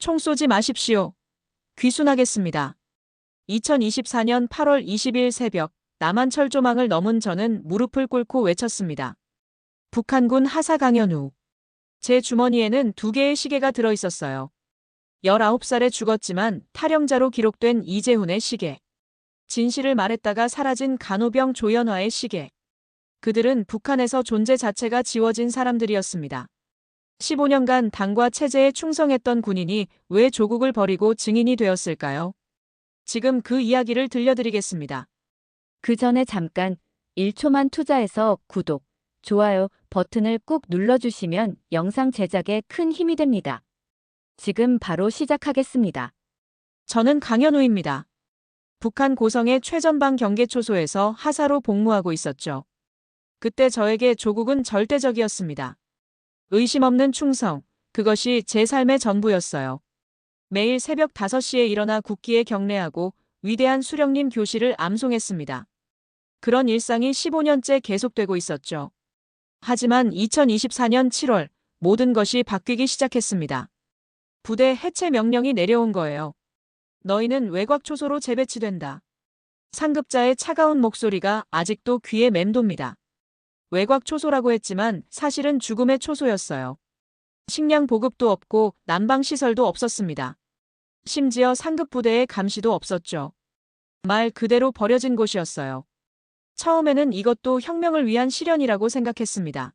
총 쏘지 마십시오. 귀순하겠습니다. 2024년 8월 20일 새벽 남한 철조망을 넘은 저는 무릎을 꿇고 외쳤습니다. 북한군 하사 강연우. 제 주머니에는 2개의 시계가 들어 있었어요. 19살에 죽었지만 탈영자로 기록된 이재훈의 시계. 진실을 말했다가 사라진 간호병 조연화의 시계. 그들은 북한에서 존재 자체가 지워진 사람들이었습니다. 15년간 당과 체제에 충성했던 군인이 왜 조국을 버리고 증인이 되었을까요? 지금 그 이야기를 들려드리겠습니다. 그 전에 잠깐 1초만 투자해서 구독, 좋아요 버튼을 꾹 눌러주시면 영상 제작에 큰 힘이 됩니다. 지금 바로 시작하겠습니다. 저는 강연우입니다. 북한 고성의 최전방 경계초소에서 하사로 복무하고 있었죠. 그때 저에게 조국은 절대적이었습니다. 의심 없는 충성, 그것이 제 삶의 전부였어요. 매일 새벽 5시에 일어나 국기에 경례하고 위대한 수령님 교시를 암송했습니다. 그런 일상이 15년째 계속되고 있었죠. 하지만 2024년 7월 모든 것이 바뀌기 시작했습니다. 부대 해체 명령이 내려온 거예요. 너희는 외곽 초소로 재배치된다. 상급자의 차가운 목소리가 아직도 귀에 맴돕니다. 외곽 초소라고 했지만 사실은 죽음의 초소였어요. 식량 보급도 없고 난방 시설도 없었습니다. 심지어 상급 부대의 감시도 없었죠. 말 그대로 버려진 곳이었어요. 처음에는 이것도 혁명을 위한 실현이라고 생각했습니다.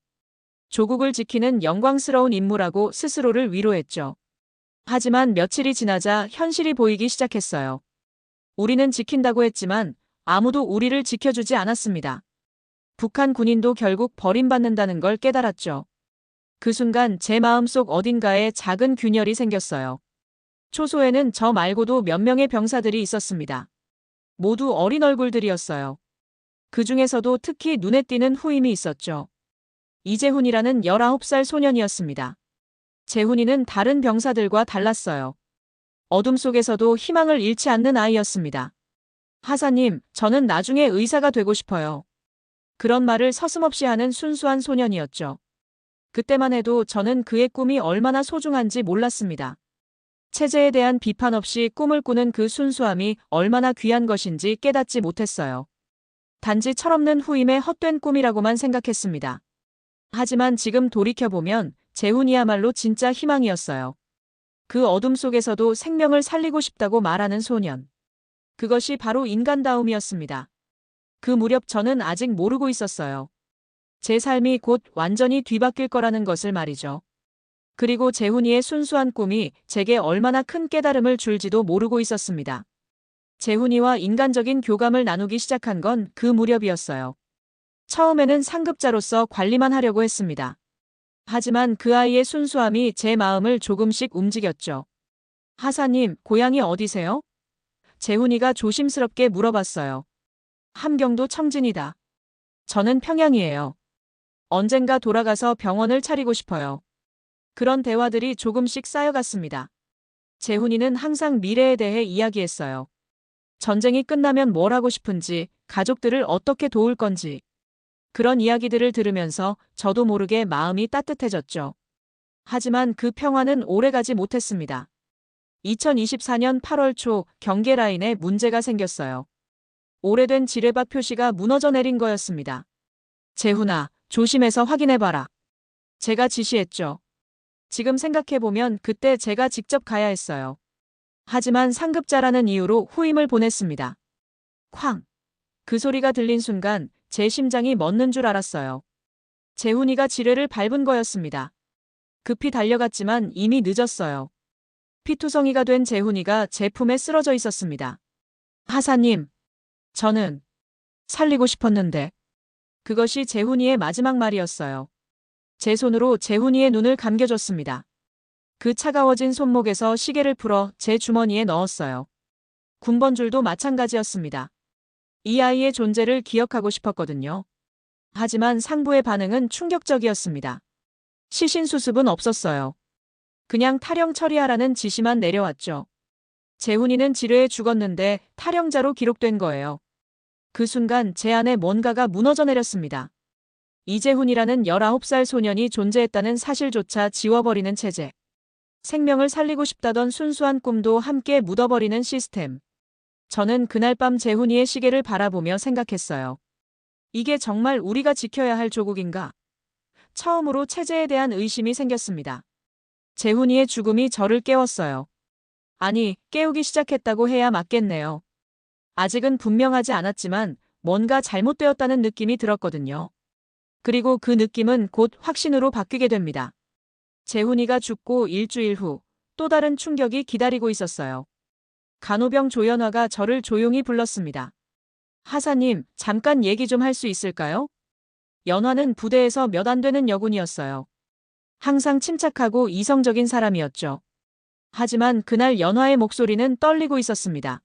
조국을 지키는 영광스러운 임무라고 스스로를 위로했죠. 하지만 며칠이 지나자 현실이 보이기 시작했어요. 우리는 지킨다고 했지만 아무도 우리를 지켜주지 않았습니다. 북한 군인도 결국 버림받는다는 걸 깨달았죠. 그 순간 제 마음속 어딘가에 작은 균열이 생겼어요. 초소에는 저 말고도 몇 명의 병사들이 있었습니다. 모두 어린 얼굴들이었어요. 그 중에서도 특히 눈에 띄는 후임이 있었죠. 이재훈이라는 19살 소년이었습니다. 재훈이는 다른 병사들과 달랐어요. 어둠 속에서도 희망을 잃지 않는 아이였습니다. 하사님, 저는 나중에 의사가 되고 싶어요. 그런 말을 서슴없이 하는 순수한 소년이었죠. 그때만 해도 저는 그의 꿈이 얼마나 소중한지 몰랐습니다. 체제에 대한 비판 없이 꿈을 꾸는 그 순수함이 얼마나 귀한 것인지 깨닫지 못했어요. 단지 철없는 후임의 헛된 꿈이라고만 생각했습니다. 하지만 지금 돌이켜보면 재훈이야말로 진짜 희망이었어요. 그 어둠 속에서도 생명을 살리고 싶다고 말하는 소년. 그것이 바로 인간다움이었습니다. 그 무렵 저는 아직 모르고 있었어요. 제 삶이 곧 완전히 뒤바뀔 거라는 것을 말이죠. 그리고 재훈이의 순수한 꿈이 제게 얼마나 큰 깨달음을 줄지도 모르고 있었습니다. 재훈이와 인간적인 교감을 나누기 시작한 건 그 무렵이었어요. 처음에는 상급자로서 관리만 하려고 했습니다. 하지만 그 아이의 순수함이 제 마음을 조금씩 움직였죠. 하사님, 고향이 어디세요? 재훈이가 조심스럽게 물어봤어요. 함경도 청진이다. 저는 평양이에요. 언젠가 돌아가서 병원을 차리고 싶어요. 그런 대화들이 조금씩 쌓여갔습니다. 재훈이는 항상 미래에 대해 이야기했어요. 전쟁이 끝나면 뭘 하고 싶은지, 가족들을 어떻게 도울 건지. 그런 이야기들을 들으면서 저도 모르게 마음이 따뜻해졌죠. 하지만 그 평화는 오래가지 못했습니다. 2024년 8월 초 경계 라인에 문제가 생겼어요. 오래된 지뢰밭 표시가 무너져 내린 거였습니다. 재훈아, 조심해서 확인해봐라. 제가 지시했죠. 지금 생각해보면 그때 제가 직접 가야 했어요. 하지만 상급자라는 이유로 후임을 보냈습니다. 쾅! 그 소리가 들린 순간 제 심장이 멎는 줄 알았어요. 재훈이가 지뢰를 밟은 거였습니다. 급히 달려갔지만 이미 늦었어요. 피투성이가 된 재훈이가 제 품에 쓰러져 있었습니다. 하사님, 저는 살리고 싶었는데. 그것이 재훈이의 마지막 말이었어요. 제 손으로 재훈이의 눈을 감겨줬습니다. 그 차가워진 손목에서 시계를 풀어 제 주머니에 넣었어요. 군번줄도 마찬가지였습니다. 이 아이의 존재를 기억하고 싶었거든요. 하지만 상부의 반응은 충격적이었습니다. 시신 수습은 없었어요. 그냥 탈영 처리하라는 지시만 내려왔죠. 재훈이는 지뢰에 죽었는데 탈영자로 기록된 거예요. 그 순간 제 안에 뭔가가 무너져 내렸습니다. 이재훈이라는 19살 소년이 존재했다는 사실조차 지워버리는 체제. 생명을 살리고 싶다던 순수한 꿈도 함께 묻어버리는 시스템. 저는 그날 밤 재훈이의 시계를 바라보며 생각했어요. 이게 정말 우리가 지켜야 할 조국인가? 처음으로 체제에 대한 의심이 생겼습니다. 재훈이의 죽음이 저를 깨웠어요. 아니, 깨우기 시작했다고 해야 맞겠네요. 아직은 분명하지 않았지만 뭔가 잘못되었다는 느낌이 들었거든요. 그리고 그 느낌은 곧 확신으로 바뀌게 됩니다. 재훈이가 죽고 일주일 후 또 다른 충격이 기다리고 있었어요. 간호병 조연화가 저를 조용히 불렀습니다. 하사님, 잠깐 얘기 좀 할 수 있을까요? 연화는 부대에서 몇 안 되는 여군이었어요. 항상 침착하고 이성적인 사람이었죠. 하지만 그날 연화의 목소리는 떨리고 있었습니다.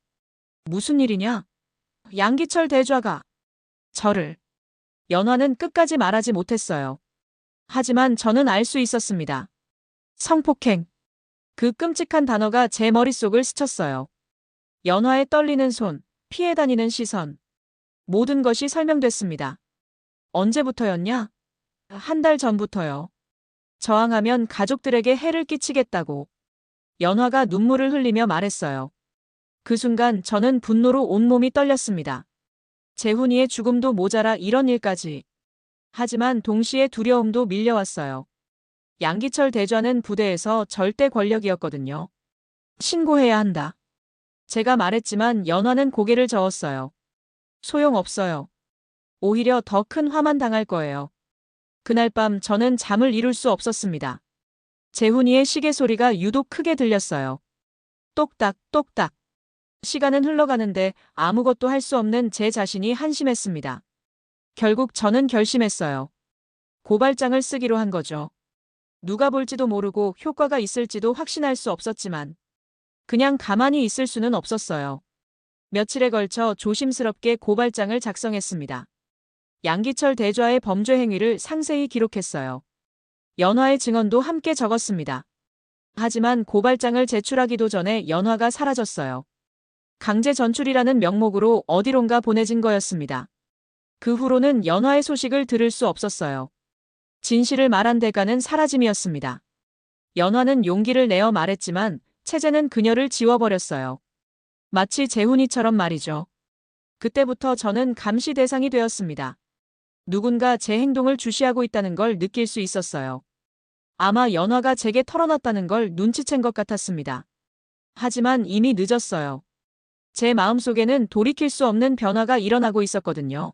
무슨 일이냐? 양기철 대좌가 저를. 연화는 끝까지 말하지 못했어요. 하지만 저는 알 수 있었습니다. 성폭행. 그 끔찍한 단어가 제 머릿속을 스쳤어요. 연화의 떨리는 손, 피해 다니는 시선. 모든 것이 설명됐습니다. 언제부터였냐? 한 달 전부터요. 저항하면 가족들에게 해를 끼치겠다고. 연화가 눈물을 흘리며 말했어요. 그 순간 저는 분노로 온몸이 떨렸습니다. 재훈이의 죽음도 모자라 이런 일까지. 하지만 동시에 두려움도 밀려왔어요. 양기철 대좌는 부대에서 절대 권력이었거든요. 신고해야 한다. 제가 말했지만 연화는 고개를 저었어요. 소용없어요. 오히려 더 큰 화만 당할 거예요. 그날 밤 저는 잠을 이룰 수 없었습니다. 재훈이의 시계 소리가 유독 크게 들렸어요. 똑딱, 똑딱. 시간은 흘러가는데 아무것도 할 수 없는 제 자신이 한심했습니다. 결국 저는 결심했어요. 고발장을 쓰기로 한 거죠. 누가 볼지도 모르고 효과가 있을지도 확신할 수 없었지만 그냥 가만히 있을 수는 없었어요. 며칠에 걸쳐 조심스럽게 고발장을 작성했습니다. 양기철 대좌의 범죄 행위를 상세히 기록했어요. 연화의 증언도 함께 적었습니다. 하지만 고발장을 제출하기도 전에 연화가 사라졌어요. 강제 전출이라는 명목으로 어디론가 보내진 거였습니다. 그 후로는 연화의 소식을 들을 수 없었어요. 진실을 말한 대가는 사라짐이었습니다. 연화는 용기를 내어 말했지만 체제는 그녀를 지워버렸어요. 마치 재훈이처럼 말이죠. 그때부터 저는 감시 대상이 되었습니다. 누군가 제 행동을 주시하고 있다는 걸 느낄 수 있었어요. 아마 연화가 제게 털어놨다는 걸 눈치챈 것 같았습니다. 하지만 이미 늦었어요. 제 마음속에는 돌이킬 수 없는 변화가 일어나고 있었거든요.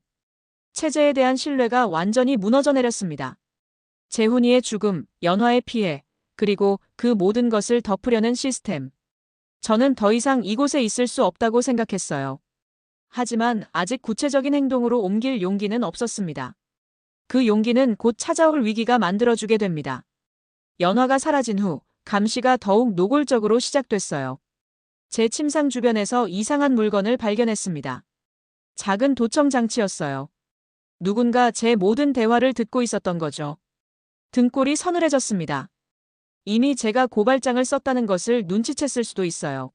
체제에 대한 신뢰가 완전히 무너져 내렸습니다. 재훈이의 죽음, 연화의 피해, 그리고 그 모든 것을 덮으려는 시스템. 저는 더 이상 이곳에 있을 수 없다고 생각했어요. 하지만 아직 구체적인 행동으로 옮길 용기는 없었습니다. 그 용기는 곧 찾아올 위기가 만들어주게 됩니다. 연화가 사라진 후 감시가 더욱 노골적으로 시작됐어요. 제 침상 주변에서 이상한 물건을 발견했습니다. 작은 도청 장치였어요. 누군가 제 모든 대화를 듣고 있었던 거죠. 등골이 서늘해졌습니다. 이미 제가 고발장을 썼다는 것을 눈치챘을 수도 있어요.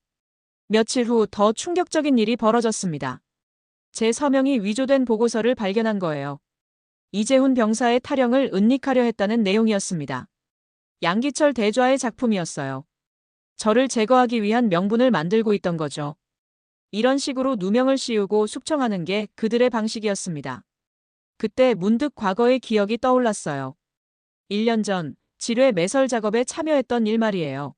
며칠 후 더 충격적인 일이 벌어졌습니다. 제 서명이 위조된 보고서를 발견한 거예요. 이재훈 병사의 탈영을 은닉하려 했다는 내용이었습니다. 양기철 대좌의 작품이었어요. 저를 제거하기 위한 명분을 만들고 있던 거죠. 이런 식으로 누명을 씌우고 숙청하는 게 그들의 방식이었습니다. 그때 문득 과거의 기억이 떠올랐어요. 1년 전 지뢰 매설 작업에 참여했던 일 말이에요.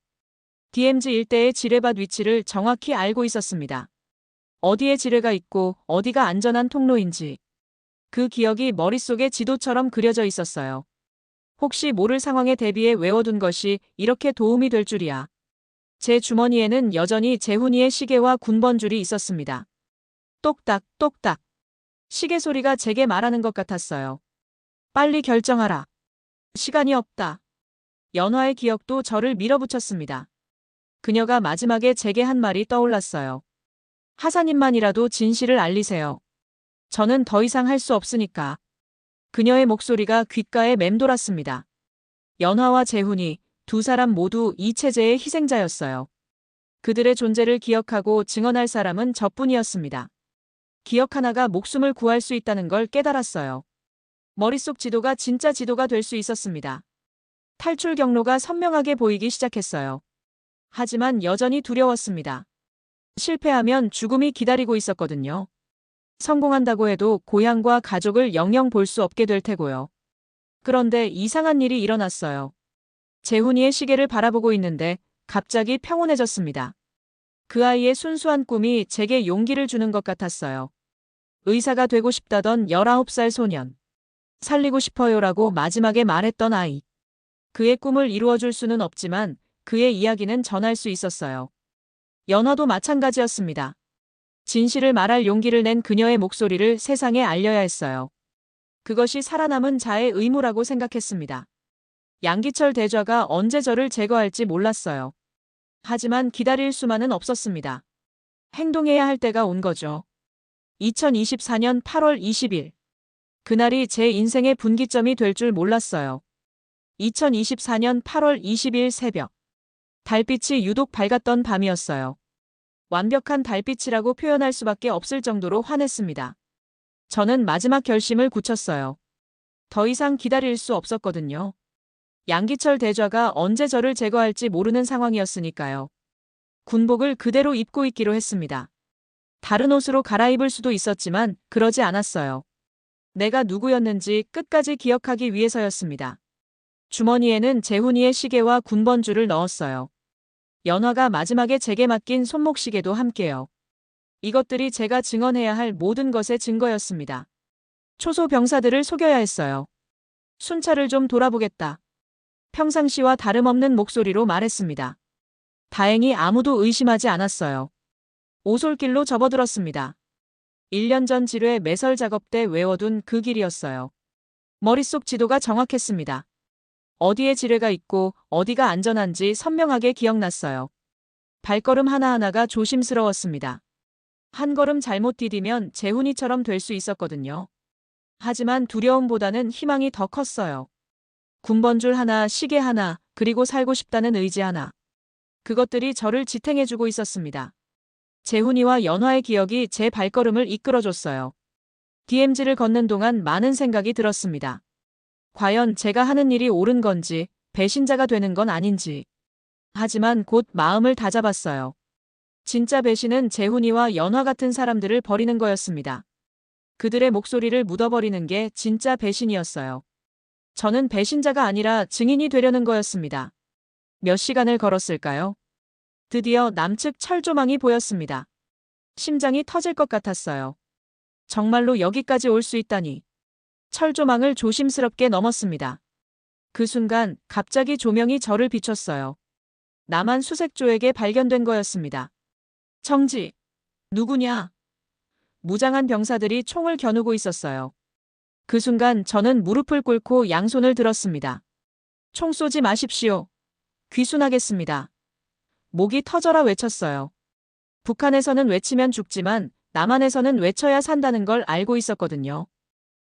DMZ 일대의 지뢰밭 위치를 정확히 알고 있었습니다. 어디에 지뢰가 있고 어디가 안전한 통로인지. 그 기억이 머릿속에 지도처럼 그려져 있었어요. 혹시 모를 상황에 대비해 외워둔 것이 이렇게 도움이 될 줄이야. 제 주머니에는 여전히 재훈이의 시계와 군번줄이 있었습니다. 똑딱, 똑딱. 시계 소리가 제게 말하는 것 같았어요. 빨리 결정하라. 시간이 없다. 연화의 기억도 저를 밀어붙였습니다. 그녀가 마지막에 제게 한 말이 떠올랐어요. 하사님만이라도 진실을 알리세요. 저는 더 이상 할 수 없으니까. 그녀의 목소리가 귓가에 맴돌았습니다. 연화와 재훈이 두 사람 모두 이 체제의 희생자였어요. 그들의 존재를 기억하고 증언할 사람은 저뿐이었습니다. 기억 하나가 목숨을 구할 수 있다는 걸 깨달았어요. 머릿속 지도가 진짜 지도가 될 수 있었습니다. 탈출 경로가 선명하게 보이기 시작했어요. 하지만 여전히 두려웠습니다. 실패하면 죽음이 기다리고 있었거든요. 성공한다고 해도 고향과 가족을 영영 볼 수 없게 될 테고요. 그런데 이상한 일이 일어났어요. 재훈이의 시계를 바라보고 있는데 갑자기 평온해졌습니다. 그 아이의 순수한 꿈이 제게 용기를 주는 것 같았어요. 의사가 되고 싶다던 19살 소년. 살리고 싶어요라고 마지막에 말했던 아이. 그의 꿈을 이루어줄 수는 없지만 그의 이야기는 전할 수 있었어요. 연화도 마찬가지였습니다. 진실을 말할 용기를 낸 그녀의 목소리를 세상에 알려야 했어요. 그것이 살아남은 자의 의무라고 생각했습니다. 양기철 대좌가 언제 저를 제거할지 몰랐어요. 하지만 기다릴 수만은 없었습니다. 행동해야 할 때가 온 거죠. 2024년 8월 20일. 그날이 제 인생의 분기점이 될 줄 몰랐어요. 2024년 8월 20일 새벽. 달빛이 유독 밝았던 밤이었어요. 완벽한 달빛이라고 표현할 수밖에 없을 정도로 환했습니다. 저는 마지막 결심을 굳혔어요. 더 이상 기다릴 수 없었거든요. 양기철 대좌가 언제 저를 제거할지 모르는 상황이었으니까요. 군복을 그대로 입고 있기로 했습니다. 다른 옷으로 갈아입을 수도 있었지만 그러지 않았어요. 내가 누구였는지 끝까지 기억하기 위해서였습니다. 주머니에는 재훈이의 시계와 군번줄을 넣었어요. 연화가 마지막에 제게 맡긴 손목시계도 함께요. 이것들이 제가 증언해야 할 모든 것의 증거였습니다. 초소 병사들을 속여야 했어요. 순찰을 좀 돌아보겠다. 평상시와 다름없는 목소리로 말했습니다. 다행히 아무도 의심하지 않았어요. 오솔길로 접어들었습니다. 1년 전 지뢰 매설 작업 때 외워둔 그 길이었어요. 머릿속 지도가 정확했습니다. 어디에 지뢰가 있고 어디가 안전한지 선명하게 기억났어요. 발걸음 하나하나가 조심스러웠습니다. 한 걸음 잘못 디디면 재훈이처럼 될 수 있었거든요. 하지만 두려움보다는 희망이 더 컸어요. 군번줄 하나, 시계 하나, 그리고 살고 싶다는 의지 하나. 그것들이 저를 지탱해주고 있었습니다. 재훈이와 연화의 기억이 제 발걸음을 이끌어줬어요. DMZ를 걷는 동안 많은 생각이 들었습니다. 과연 제가 하는 일이 옳은 건지, 배신자가 되는 건 아닌지. 하지만 곧 마음을 다잡았어요. 진짜 배신은 재훈이와 연화 같은 사람들을 버리는 거였습니다. 그들의 목소리를 묻어버리는 게 진짜 배신이었어요. 저는 배신자가 아니라 증인이 되려는 거였습니다. 몇 시간을 걸었을까요? 드디어 남측 철조망이 보였습니다. 심장이 터질 것 같았어요. 정말로 여기까지 올 수 있다니. 철조망을 조심스럽게 넘었습니다. 그 순간 갑자기 조명이 저를 비췄어요. 남한 수색조에게 발견된 거였습니다. 청지. 누구냐? 무장한 병사들이 총을 겨누고 있었어요. 그 순간 저는 무릎을 꿇고 양손을 들었습니다. 총 쏘지 마십시오. 귀순하겠습니다. 목이 터져라 외쳤어요. 북한에서는 외치면 죽지만 남한에서는 외쳐야 산다는 걸 알고 있었거든요.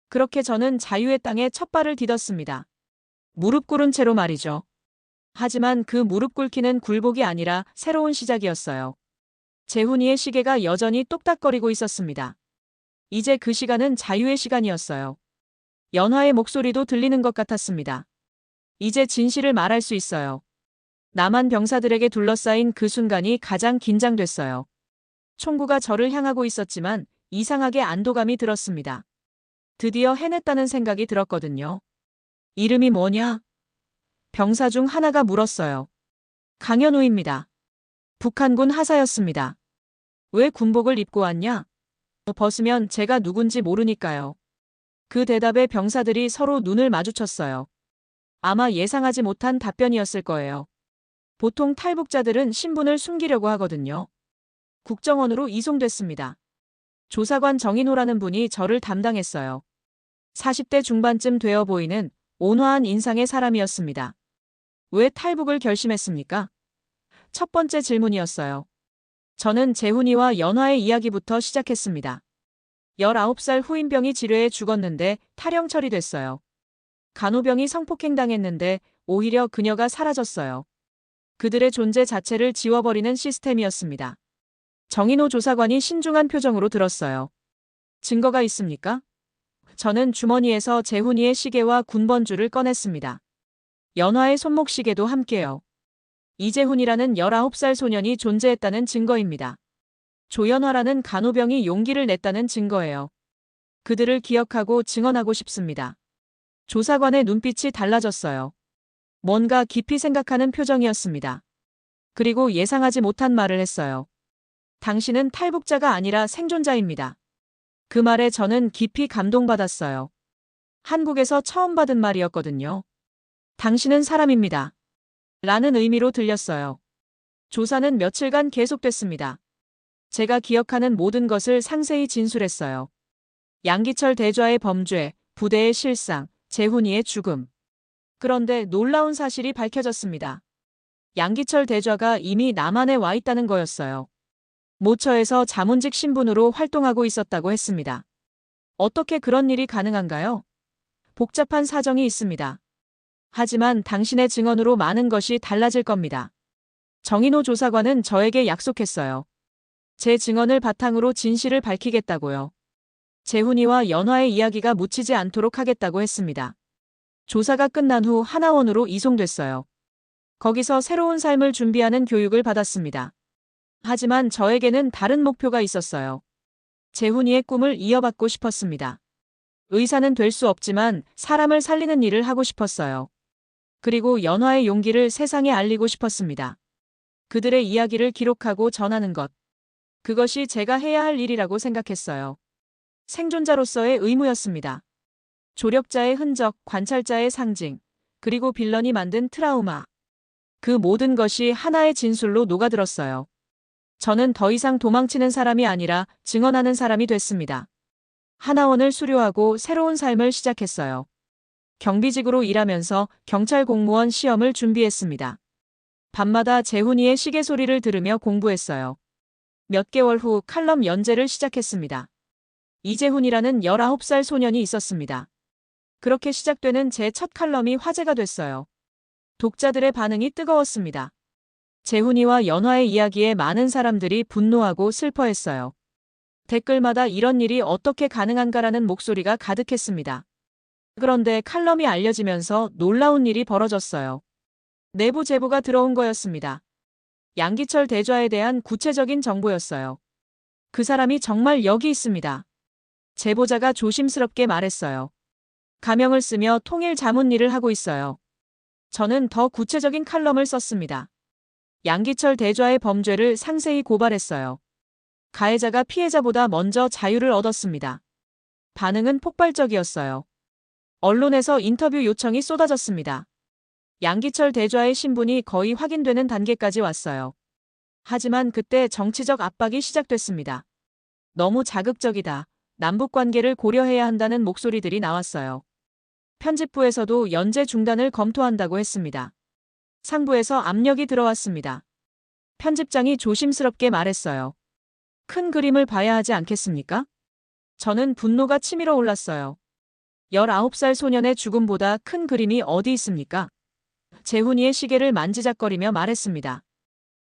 그렇게 저는 자유의 땅에 첫 발을 디뎠습니다. 무릎 꿇은 채로 말이죠. 하지만 그 무릎 꿇기는 굴복이 아니라 새로운 시작이었어요. 재훈이의 시계가 여전히 똑딱거리고 있었습니다. 이제 그 시간은 자유의 시간이었어요. 연화의 목소리도 들리는 것 같았습니다. 이제 진실을 말할 수 있어요. 남한 병사들에게 둘러싸인 그 순간이 가장 긴장됐어요. 총구가 저를 향하고 있었지만 이상하게 안도감이 들었습니다. 드디어 해냈다는 생각이 들었거든요. 이름이 뭐냐? 병사 중 하나가 물었어요. 강현우입니다. 북한군 하사였습니다. 왜 군복을 입고 왔냐? 벗으면 제가 누군지 모르니까요. 그 대답에 병사들이 서로 눈을 마주쳤어요. 아마 예상하지 못한 답변이었을 거예요. 보통 탈북자들은 신분을 숨기려고 하거든요. 국정원으로 이송됐습니다. 조사관 정인호라는 분이 저를 담당했어요. 40대 중반쯤 되어 보이는 온화한 인상의 사람이었습니다. 왜 탈북을 결심했습니까? 첫 번째 질문이었어요. 저는 재훈이와 연화의 이야기부터 시작했습니다. 19살 후임병이 지뢰에 죽었는데 탈영 처리됐어요. 간호병이 성폭행당했는데 오히려 그녀가 사라졌어요. 그들의 존재 자체를 지워버리는 시스템이었습니다. 정인호 조사관이 신중한 표정으로 들었어요. 증거가 있습니까? 저는 주머니에서 재훈이의 시계와 군번줄을 꺼냈습니다. 연화의 손목시계도 함께요. 이재훈이라는 19살 소년이 존재했다는 증거입니다. 조연화라는 간호병이 용기를 냈다는 증거예요. 그들을 기억하고 증언하고 싶습니다. 조사관의 눈빛이 달라졌어요. 뭔가 깊이 생각하는 표정이었습니다. 그리고 예상하지 못한 말을 했어요. 당신은 탈북자가 아니라 생존자입니다. 그 말에 저는 깊이 감동받았어요. 한국에서 처음 받은 말이었거든요. 당신은 사람입니다. 라는 의미로 들렸어요. 조사는 며칠간 계속됐습니다. 제가 기억하는 모든 것을 상세히 진술했어요. 양기철 대좌의 범죄, 부대의 실상, 재훈이의 죽음. 그런데 놀라운 사실이 밝혀졌습니다. 양기철 대좌가 이미 남한에 와 있다는 거였어요. 모처에서 자문직 신분으로 활동하고 있었다고 했습니다. 어떻게 그런 일이 가능한가요? 복잡한 사정이 있습니다. 하지만 당신의 증언으로 많은 것이 달라질 겁니다. 정인호 조사관은 저에게 약속했어요. 제 증언을 바탕으로 진실을 밝히겠다고요. 재훈이와 연화의 이야기가 묻히지 않도록 하겠다고 했습니다. 조사가 끝난 후 하나원으로 이송됐어요. 거기서 새로운 삶을 준비하는 교육을 받았습니다. 하지만 저에게는 다른 목표가 있었어요. 재훈이의 꿈을 이어받고 싶었습니다. 의사는 될 수 없지만 사람을 살리는 일을 하고 싶었어요. 그리고 연화의 용기를 세상에 알리고 싶었습니다. 그들의 이야기를 기록하고 전하는 것. 그것이 제가 해야 할 일이라고 생각했어요. 생존자로서의 의무였습니다. 조력자의 흔적, 관찰자의 상징, 그리고 빌런이 만든 트라우마. 그 모든 것이 하나의 진술로 녹아들었어요. 저는 더 이상 도망치는 사람이 아니라 증언하는 사람이 됐습니다. 하나원을 수료하고 새로운 삶을 시작했어요. 경비직으로 일하면서 경찰 공무원 시험을 준비했습니다. 밤마다 재훈이의 시계 소리를 들으며 공부했어요. 몇 개월 후 칼럼 연재를 시작했습니다. 이재훈이라는 19살 소년이 있었습니다. 그렇게 시작되는 제 첫 칼럼이 화제가 됐어요. 독자들의 반응이 뜨거웠습니다. 재훈이와 연화의 이야기에 많은 사람들이 분노하고 슬퍼했어요. 댓글마다 이런 일이 어떻게 가능한가라는 목소리가 가득했습니다. 그런데 칼럼이 알려지면서 놀라운 일이 벌어졌어요. 내부 제보가 들어온 거였습니다. 양기철 대좌에 대한 구체적인 정보였어요. 그 사람이 정말 여기 있습니다. 제보자가 조심스럽게 말했어요. 가명을 쓰며 통일 자문 일을 하고 있어요. 저는 더 구체적인 칼럼을 썼습니다. 양기철 대좌의 범죄를 상세히 고발했어요. 가해자가 피해자보다 먼저 자유를 얻었습니다. 반응은 폭발적이었어요. 언론에서 인터뷰 요청이 쏟아졌습니다. 양기철 대좌의 신분이 거의 확인되는 단계까지 왔어요. 하지만 그때 정치적 압박이 시작됐습니다. 너무 자극적이다. 남북 관계를 고려해야 한다는 목소리들이 나왔어요. 편집부에서도 연재 중단을 검토한다고 했습니다. 상부에서 압력이 들어왔습니다. 편집장이 조심스럽게 말했어요. 큰 그림을 봐야 하지 않겠습니까? 저는 분노가 치밀어 올랐어요. 19살 소년의 죽음보다 큰 그림이 어디 있습니까? 재훈이의 시계를 만지작거리며 말했습니다.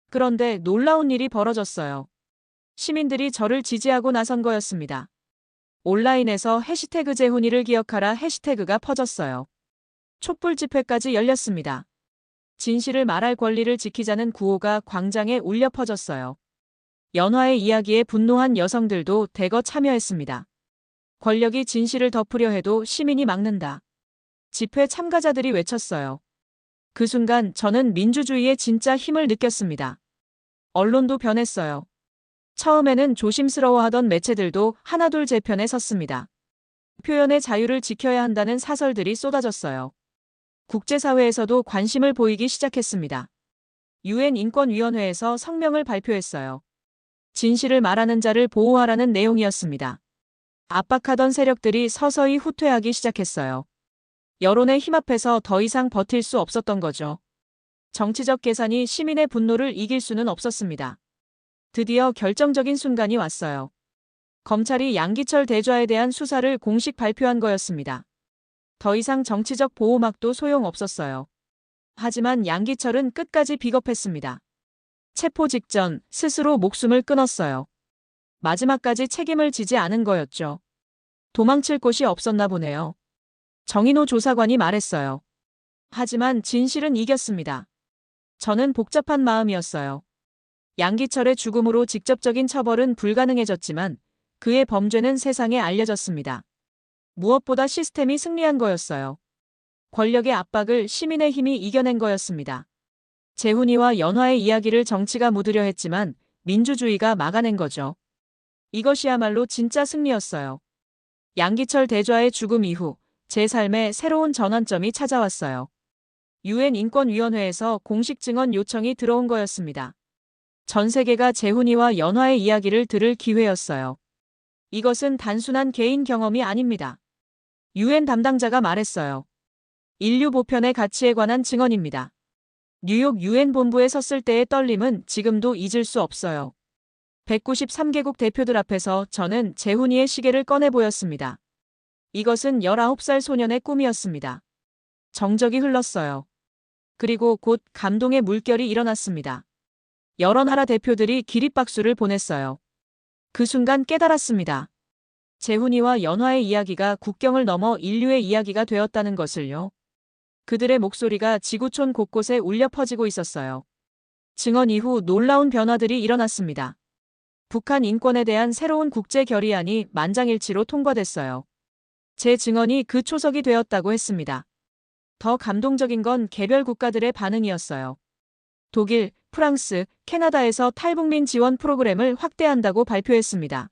그런데 놀라운 일이 벌어졌어요. 시민들이 저를 지지하고 나선 거였습니다. 온라인에서 해시태그 재훈이를 기억하라 해시태그가 퍼졌어요. 촛불 집회까지 열렸습니다. 진실을 말할 권리를 지키자는 구호가 광장에 울려 퍼졌어요. 연화의 이야기에 분노한 여성들도 대거 참여했습니다. 권력이 진실을 덮으려 해도 시민이 막는다. 집회 참가자들이 외쳤어요. 그 순간 저는 민주주의의 진짜 힘을 느꼈습니다. 언론도 변했어요. 처음에는 조심스러워하던 매체들도 하나둘 제 편에 섰습니다. 표현의 자유를 지켜야 한다는 사설들이 쏟아졌어요. 국제사회에서도 관심을 보이기 시작했습니다. 유엔 인권위원회에서 성명을 발표했어요. 진실을 말하는 자를 보호하라는 내용이었습니다. 압박하던 세력들이 서서히 후퇴하기 시작했어요. 여론의 힘 앞에서 더 이상 버틸 수 없었던 거죠. 정치적 계산이 시민의 분노를 이길 수는 없었습니다. 드디어 결정적인 순간이 왔어요. 검찰이 양기철 대좌에 대한 수사를 공식 발표한 거였습니다. 더 이상 정치적 보호막도 소용없었어요. 하지만 양기철은 끝까지 비겁했습니다. 체포 직전 스스로 목숨을 끊었어요. 마지막까지 책임을 지지 않은 거였죠. 도망칠 곳이 없었나 보네요. 정인호 조사관이 말했어요. 하지만 진실은 이겼습니다. 저는 복잡한 마음이었어요. 양기철의 죽음으로 직접적인 처벌은 불가능해졌지만 그의 범죄는 세상에 알려졌습니다. 무엇보다 시스템이 승리한 거였어요. 권력의 압박을 시민의 힘이 이겨낸 거였습니다. 재훈이와 연화의 이야기를 정치가 묻으려 했지만 민주주의가 막아낸 거죠. 이것이야말로 진짜 승리였어요. 양기철 대좌의 죽음 이후 제 삶에 새로운 전환점이 찾아왔어요. 유엔 인권위원회에서 공식 증언 요청이 들어온 거였습니다. 전 세계가 재훈이와 연화의 이야기를 들을 기회였어요. 이것은 단순한 개인 경험이 아닙니다. 유엔 담당자가 말했어요. 인류 보편의 가치에 관한 증언입니다. 뉴욕 유엔 본부에 섰을 때의 떨림은 지금도 잊을 수 없어요. 193개국 대표들 앞에서 저는 재훈이의 시계를 꺼내 보였습니다. 이것은 19살 소년의 꿈이었습니다. 정적이 흘렀어요. 그리고 곧 감동의 물결이 일어났습니다. 여러 나라 대표들이 기립박수를 보냈어요. 그 순간 깨달았습니다. 재훈이와 연화의 이야기가 국경을 넘어 인류의 이야기가 되었다는 것을요. 그들의 목소리가 지구촌 곳곳에 울려 퍼지고 있었어요. 증언 이후 놀라운 변화들이 일어났습니다. 북한 인권에 대한 새로운 국제 결의안이 만장일치로 통과됐어요. 제 증언이 그 초석이 되었다고 했습니다. 더 감동적인 건 개별 국가들의 반응이었어요. 독일, 프랑스, 캐나다에서 탈북민 지원 프로그램을 확대한다고 발표했습니다.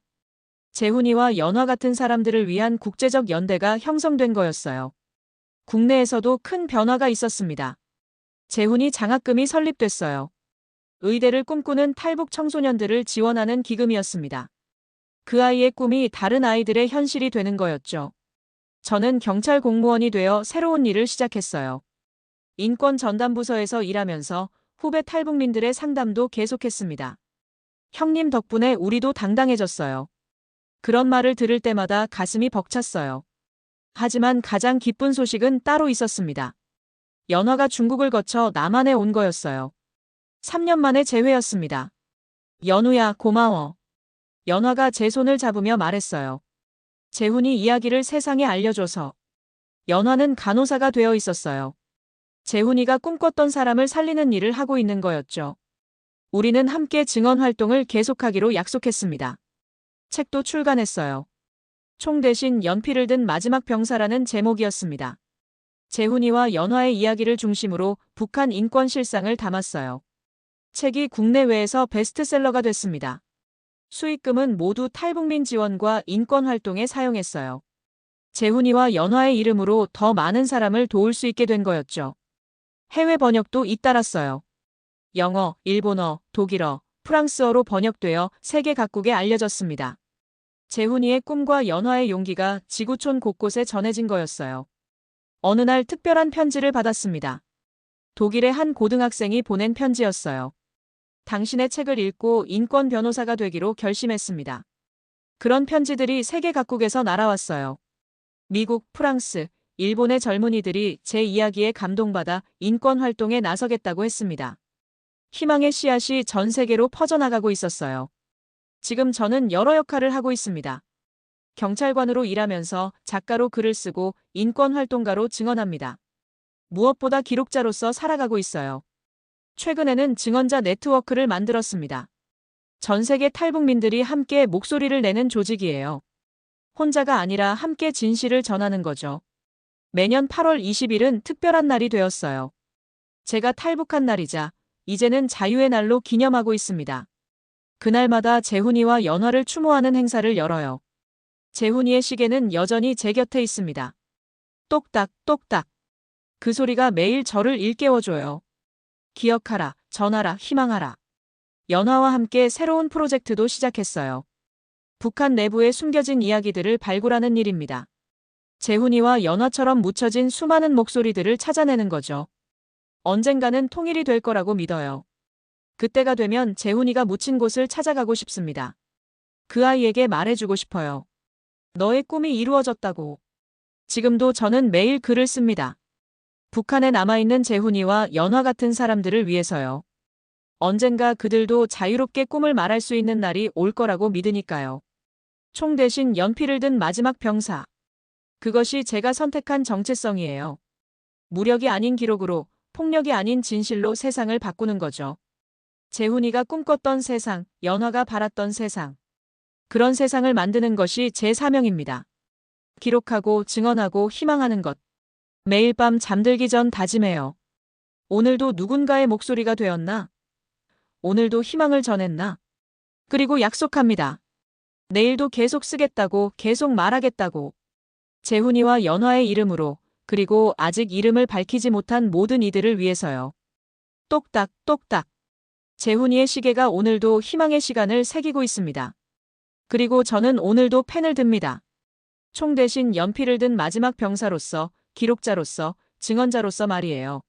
재훈이와 연화 같은 사람들을 위한 국제적 연대가 형성된 거였어요. 국내에서도 큰 변화가 있었습니다. 재훈이 장학금이 설립됐어요. 의대를 꿈꾸는 탈북 청소년들을 지원하는 기금이었습니다. 그 아이의 꿈이 다른 아이들의 현실이 되는 거였죠. 저는 경찰 공무원이 되어 새로운 일을 시작했어요. 인권 전담부서에서 일하면서 후배 탈북민들의 상담도 계속했습니다. 형님 덕분에 우리도 당당해졌어요. 그런 말을 들을 때마다 가슴이 벅찼어요. 하지만 가장 기쁜 소식은 따로 있었습니다. 연화가 중국을 거쳐 남한에 온 거였어요. 3년 만에 재회였습니다. 연우야, 고마워. 연화가 제 손을 잡으며 말했어요. 재훈이 이야기를 세상에 알려줘서. 연화는 간호사가 되어 있었어요. 재훈이가 꿈꿨던 사람을 살리는 일을 하고 있는 거였죠. 우리는 함께 증언 활동을 계속하기로 약속했습니다. 책도 출간했어요. 총 대신 연필을 든 마지막 병사라는 제목이었습니다. 재훈이와 연화의 이야기를 중심으로 북한 인권 실상을 담았어요. 책이 국내외에서 베스트셀러가 됐습니다. 수익금은 모두 탈북민 지원과 인권 활동에 사용했어요. 재훈이와 연화의 이름으로 더 많은 사람을 도울 수 있게 된 거였죠. 해외 번역도 잇따랐어요. 영어, 일본어, 독일어, 프랑스어로 번역되어 세계 각국에 알려졌습니다. 재훈이의 꿈과 연화의 용기가 지구촌 곳곳에 전해진 거였어요. 어느 날 특별한 편지를 받았습니다. 독일의 한 고등학생이 보낸 편지였어요. 당신의 책을 읽고 인권 변호사가 되기로 결심했습니다. 그런 편지들이 세계 각국에서 날아왔어요. 미국, 프랑스, 일본의 젊은이들이 제 이야기에 감동받아 인권 활동에 나서겠다고 했습니다. 희망의 씨앗이 전 세계로 퍼져나가고 있었어요. 지금 저는 여러 역할을 하고 있습니다. 경찰관으로 일하면서 작가로 글을 쓰고 인권 활동가로 증언합니다. 무엇보다 기록자로서 살아가고 있어요. 최근에는 증언자 네트워크를 만들었습니다. 전 세계 탈북민들이 함께 목소리를 내는 조직이에요. 혼자가 아니라 함께 진실을 전하는 거죠. 매년 8월 20일은 특별한 날이 되었어요. 제가 탈북한 날이자 이제는 자유의 날로 기념하고 있습니다. 그날마다 재훈이와 연화를 추모하는 행사를 열어요. 재훈이의 시계는 여전히 제 곁에 있습니다. 똑딱, 똑딱. 그 소리가 매일 저를 일깨워줘요. 기억하라, 전하라, 희망하라. 연화와 함께 새로운 프로젝트도 시작했어요. 북한 내부의 숨겨진 이야기들을 발굴하는 일입니다. 재훈이와 연화처럼 묻혀진 수많은 목소리들을 찾아내는 거죠. 언젠가는 통일이 될 거라고 믿어요. 그때가 되면 재훈이가 묻힌 곳을 찾아가고 싶습니다. 그 아이에게 말해주고 싶어요. 너의 꿈이 이루어졌다고. 지금도 저는 매일 글을 씁니다. 북한에 남아있는 재훈이와 연화 같은 사람들을 위해서요. 언젠가 그들도 자유롭게 꿈을 말할 수 있는 날이 올 거라고 믿으니까요. 총 대신 연필을 든 마지막 병사. 그것이 제가 선택한 정체성이에요. 무력이 아닌 기록으로 폭력이 아닌 진실로 세상을 바꾸는 거죠. 재훈이가 꿈꿨던 세상, 연화가 바랐던 세상. 그런 세상을 만드는 것이 제 사명입니다. 기록하고 증언하고 희망하는 것. 매일 밤 잠들기 전 다짐해요. 오늘도 누군가의 목소리가 되었나? 오늘도 희망을 전했나? 그리고 약속합니다. 내일도 계속 쓰겠다고, 계속 말하겠다고. 재훈이와 연화의 이름으로, 그리고 아직 이름을 밝히지 못한 모든 이들을 위해서요. 똑딱, 똑딱. 재훈이의 시계가 오늘도 희망의 시간을 새기고 있습니다. 그리고 저는 오늘도 펜을 듭니다. 총 대신 연필을 든 마지막 병사로서, 기록자로서, 증언자로서 말이에요.